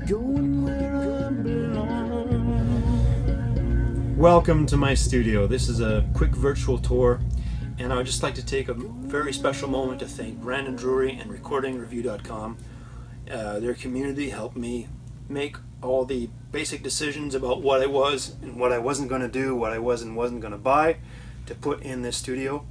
going where I belong. Welcome to my studio. This is a quick virtual tour, and I would just like to take a very special moment to thank Brandon Drury and RecordingReview.com. Their community helped me make all the basic decisions about what I was and what I wasn't going to do, what I was and wasn't going to buy to put in this studio.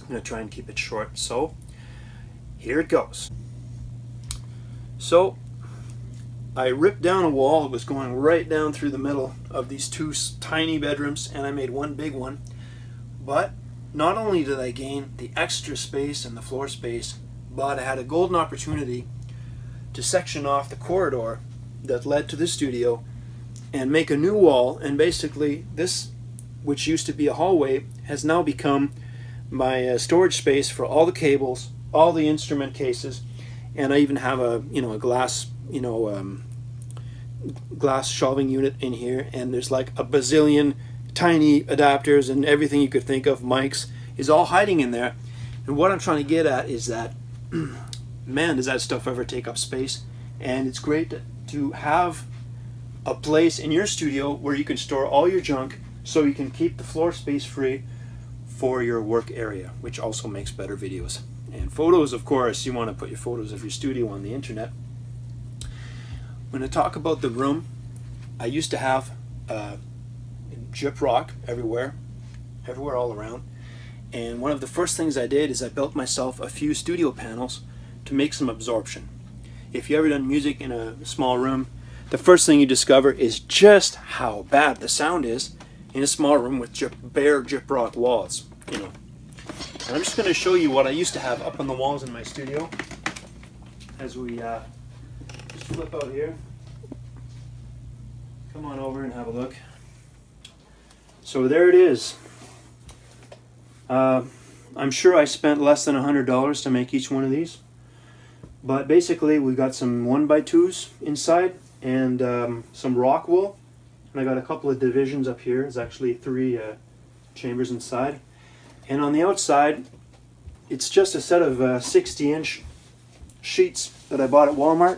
I'm going to try and keep it short, so here it goes. So I ripped down a wall. It was going right down through the middle of these two tiny bedrooms, and I made one big one. But not only did I gain the extra space and the floor space, but I had a golden opportunity to section off the corridor that led to the studio and make a new wall. And basically this, which used to be a hallway, has now become my storage space for all the cables, all the instrument cases, and I even have a glass glass shelving unit in here, and there's like a bazillion tiny adapters and everything you could think of, mics, is all hiding in there. And what I'm trying to get at is that man, does that stuff ever take up space. And it's great to have a place in your studio where you can store all your junk so you can keep the floor space free for your work area, which also makes better videos. And photos, of course, you want to put your photos of your studio on the internet. When I talk about the room, I used to have gyprock everywhere all around. And one of the first things I did is I built myself a few studio panels to make some absorption. If you ever done music in a small room, the first thing you discover is just how bad the sound is in a small room with bare gyprock walls. And I'm just going to show you what I used to have up on the walls in my studio as we just flip out here. Come on over and have a look. So there it is. I'm sure I spent less than $100 to make each one of these. But basically we got some 1x2s inside and some rock wool. And I got a couple of divisions up here. There's actually 3 chambers inside. And on the outside, it's just a set of 60-inch sheets that I bought at Walmart.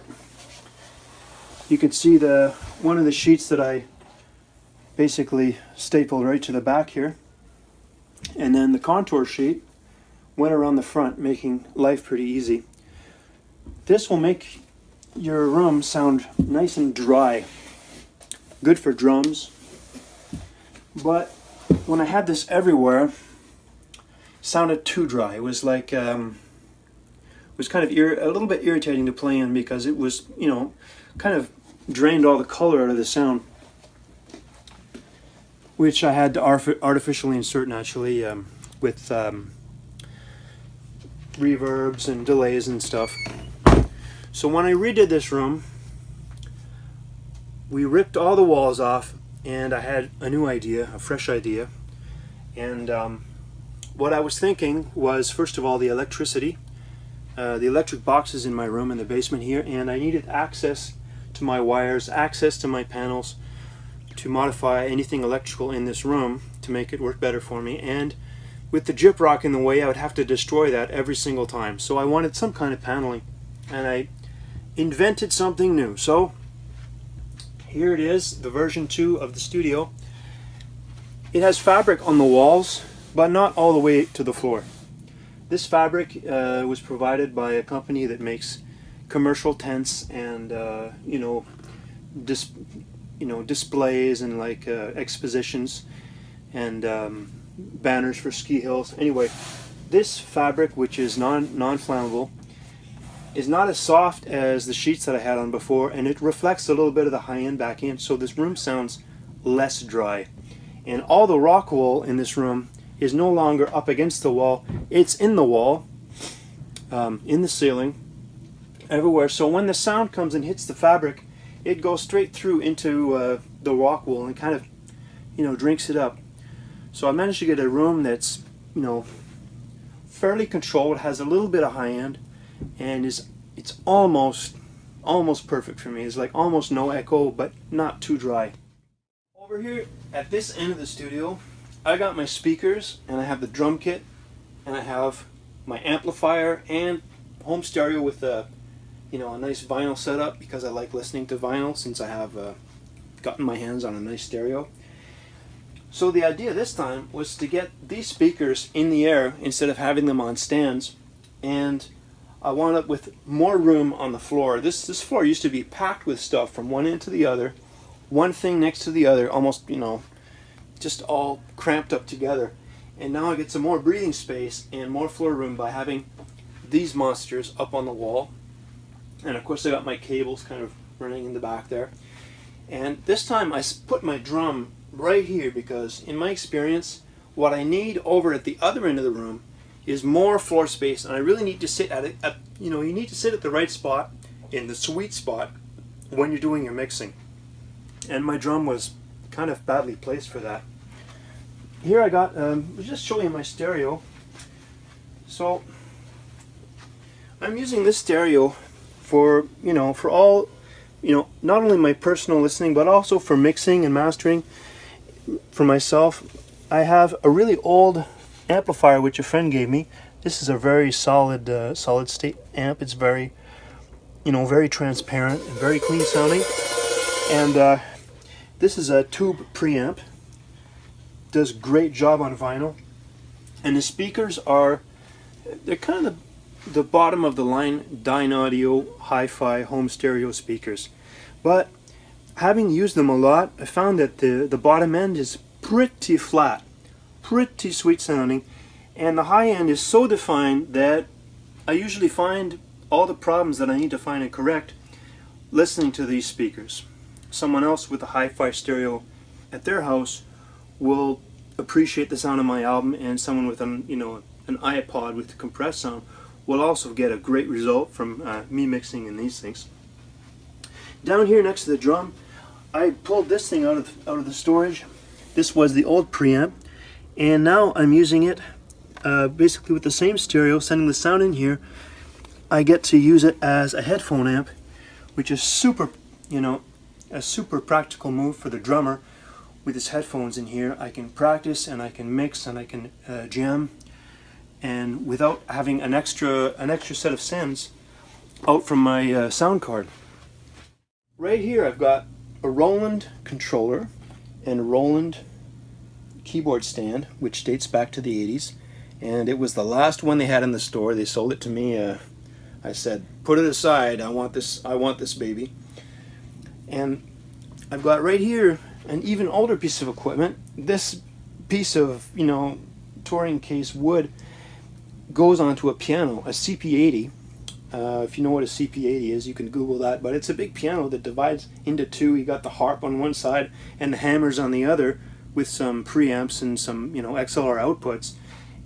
You can see one of the sheets that I basically stapled right to the back here. And then the contour sheet went around the front, making life pretty easy. This will make your room sound nice and dry. Good for drums. But when I had this everywhere, it sounded too dry. It was like it was kind of a little bit irritating to play in because it was, kind of drained all the color out of the sound, which I had to artificially insert naturally with reverbs and delays and stuff. So when I redid this room, we ripped all the walls off, and I had a new idea, a fresh idea. And what I was thinking was, first of all, the electricity. The electric boxes in my room in the basement here, and I needed access to my wires, access to my panels to modify anything electrical in this room to make it work better for me. And with the gyprock in the way, I would have to destroy that every single time. So I wanted some kind of paneling, and I invented something new. So here it is, the version 2 of the studio. It has fabric on the walls, but not all the way to the floor. This fabric was provided by a company that makes commercial tents and displays and like expositions and banners for ski hills. Anyway, this fabric, which is non-flammable, is not as soft as the sheets that I had on before, and it reflects a little bit of the high end back in, so this room sounds less dry. And all the rock wool in this room is no longer up against the wall, it's in the wall, in the ceiling, everywhere. So when the sound comes and hits the fabric, it goes straight through into the rock wool and kind of, drinks it up. So I managed to get a room that's, fairly controlled, has a little bit of high end, and it's almost perfect for me. It's like almost no echo, but not too dry. Over here at this end of the studio, I got my speakers, and I have the drum kit, and I have my amplifier and home stereo with a a nice vinyl setup because I like listening to vinyl since I have gotten my hands on a nice stereo. So the idea this time was to get these speakers in the air instead of having them on stands, and I wound up with more room on the floor. This floor used to be packed with stuff from one end to the other, one thing next to the other, almost, just all cramped up together. And now I get some more breathing space and more floor room by having these monsters up on the wall. And of course I got my cables kind of running in the back there. And this time I put my drum right here because in my experience what I need over at the other end of the room is more floor space, and I really need to sit at it. You need to sit at the right spot, in the sweet spot, when you're doing your mixing. And my drum was kind of badly placed for that. Here I got, just showing you my stereo. So I'm using this stereo for, for all, not only my personal listening, but also for mixing and mastering for myself. I have a really old amplifier which a friend gave me. This is a very solid solid state amp. It's very very transparent and very clean sounding, and this is a tube preamp. Does great job on vinyl, and the speakers they're kind of the bottom of the line Dynaudio hi-fi home stereo speakers, but having used them a lot, I found that the bottom end is pretty flat, pretty sweet sounding, and the high end is so defined that I usually find all the problems that I need to find and correct listening to these speakers. Someone else with a hi-fi stereo at their house will appreciate the sound of my album, and someone with an iPod with compressed sound will also get a great result from me mixing in these things. Down here next to the drum, I pulled this thing out of the storage. This was the old preamp, and now I'm using it basically with the same stereo, sending the sound in here. I get to use it as a headphone amp, which is super, a super practical move for the drummer. With his headphones in here, I can practice and I can mix and I can jam, and without having an extra set of sends out from my sound card. Right here I've got a Roland controller and a Roland keyboard stand, which dates back to the 80s, and it was the last one they had in the store. They sold it to me. I said, put it aside, I want this baby. And I've got right here an even older piece of equipment. This piece of touring case wood goes onto a piano, a CP80. If you know what a CP80 is, you can Google that, but it's a big piano that divides into two. You got the harp on one side and the hammers on the other, with some preamps and some XLR outputs,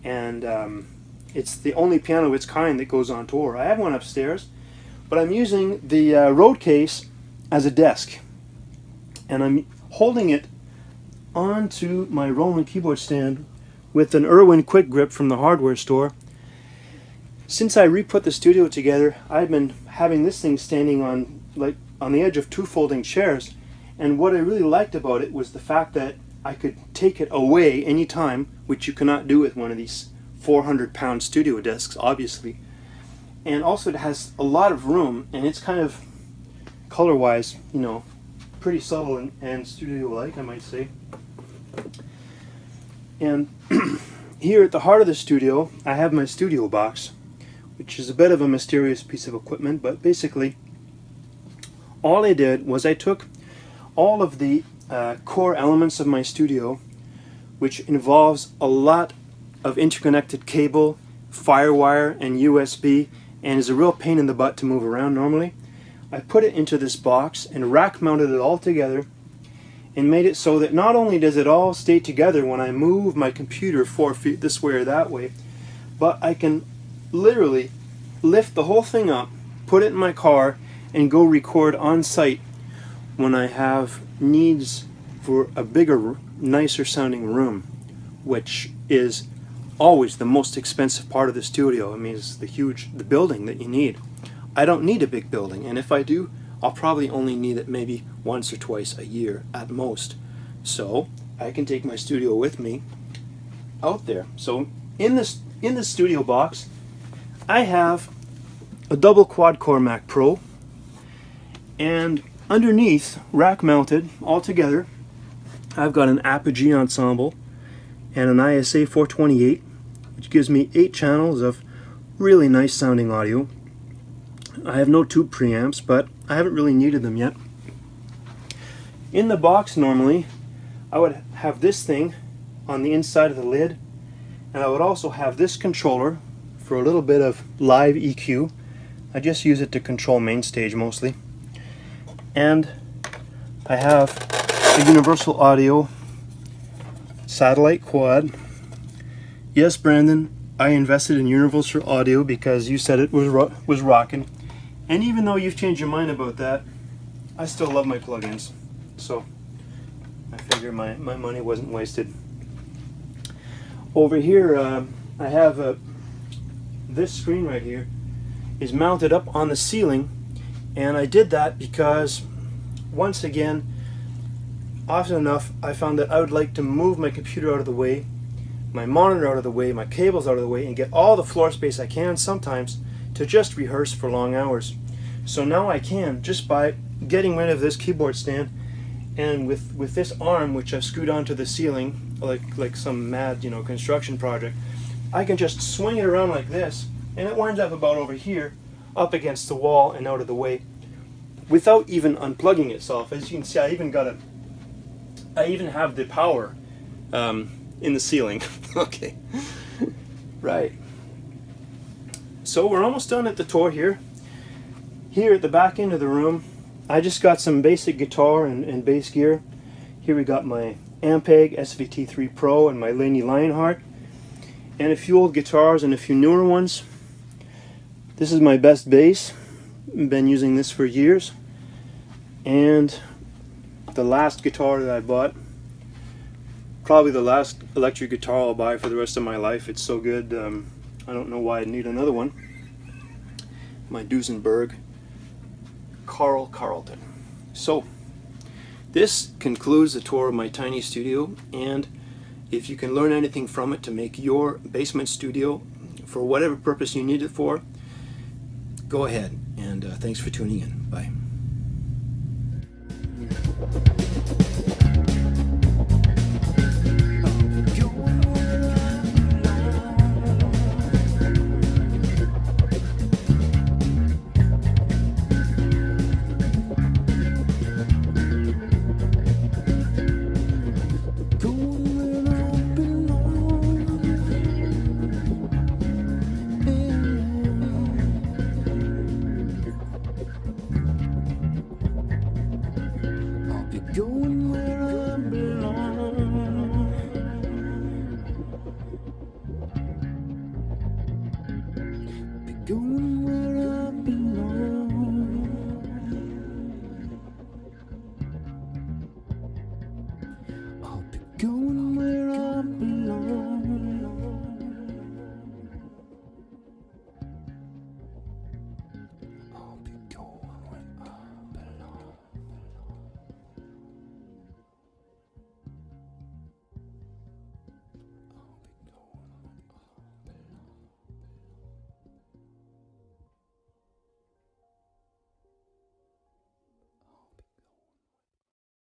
and it's the only piano of its kind that goes on tour. I have one upstairs, but I'm using the road case as a desk, and I'm holding it onto my Roland keyboard stand with an Irwin Quick Grip from the hardware store. Since I re-put the studio together, I've been having this thing standing on the edge of two folding chairs, and what I really liked about it was the fact that I could take it away anytime, which you cannot do with one of these 400-pound studio desks, obviously. And also it has a lot of room, and it's kind of color-wise, pretty subtle and studio-like, I might say. And here at the heart of the studio, I have my studio box, which is a bit of a mysterious piece of equipment, but basically all I did was I took all of the core elements of my studio, which involves a lot of interconnected cable, firewire, and USB, and is a real pain in the butt to move around normally. I put it into this box and rack mounted it all together and made it so that not only does it all stay together when I move my computer 4 feet this way or that way, but I can literally lift the whole thing up, put it in my car, and go record on site when I have needs for a bigger, nicer sounding room, which is always the most expensive part of the studio. I mean, it's the building that you need. I don't need a big building, and if I do, I'll probably only need it maybe once or twice a year at most. So I can take my studio with me out there. So in the studio box, I have a double quad core Mac Pro, and underneath, rack mounted all together, I've got an Apogee ensemble and an ISA 428, which gives me 8 channels of really nice sounding audio. I have no tube preamps, but I haven't really needed them yet. In the box normally, I would have this thing on the inside of the lid, and I would also have this controller for a little bit of live EQ. I just use it to control main stage mostly. And I have a Universal Audio satellite quad. Yes, Brandon, I invested in Universal Audio because you said it was rocking. And even though you've changed your mind about that, I still love my plugins. So I figure my money wasn't wasted. Over here, I have this screen right here is mounted up on the ceiling, and I did that because, once again, often enough, I found that I would like to move my computer out of the way, my monitor out of the way, my cables out of the way, and get all the floor space I can sometimes to just rehearse for long hours. So now I can, just by getting rid of this keyboard stand, and with this arm, which I've screwed onto the ceiling, like some mad, construction project, I can just swing it around like this, and it winds up about over here, up against the wall and out of the way, without even unplugging itself. As you can see, I even have the power in the ceiling. Okay, right. So we're almost done at the tour here. Here at the back end of the room, I just got some basic guitar and bass gear. Here we got my Ampeg SVT3 Pro and my Laney Lionheart, and a few old guitars and a few newer ones. This is my best bass. I've been using this for years. And the last guitar that I bought, probably the last electric guitar I'll buy for the rest of my life. It's so good, I don't know why I'd need another one. My Duesenberg Carl Carlton. So this concludes the tour of my tiny studio, and if you can learn anything from it to make your basement studio for whatever purpose you need it for, go ahead, and thanks for tuning in. Bye.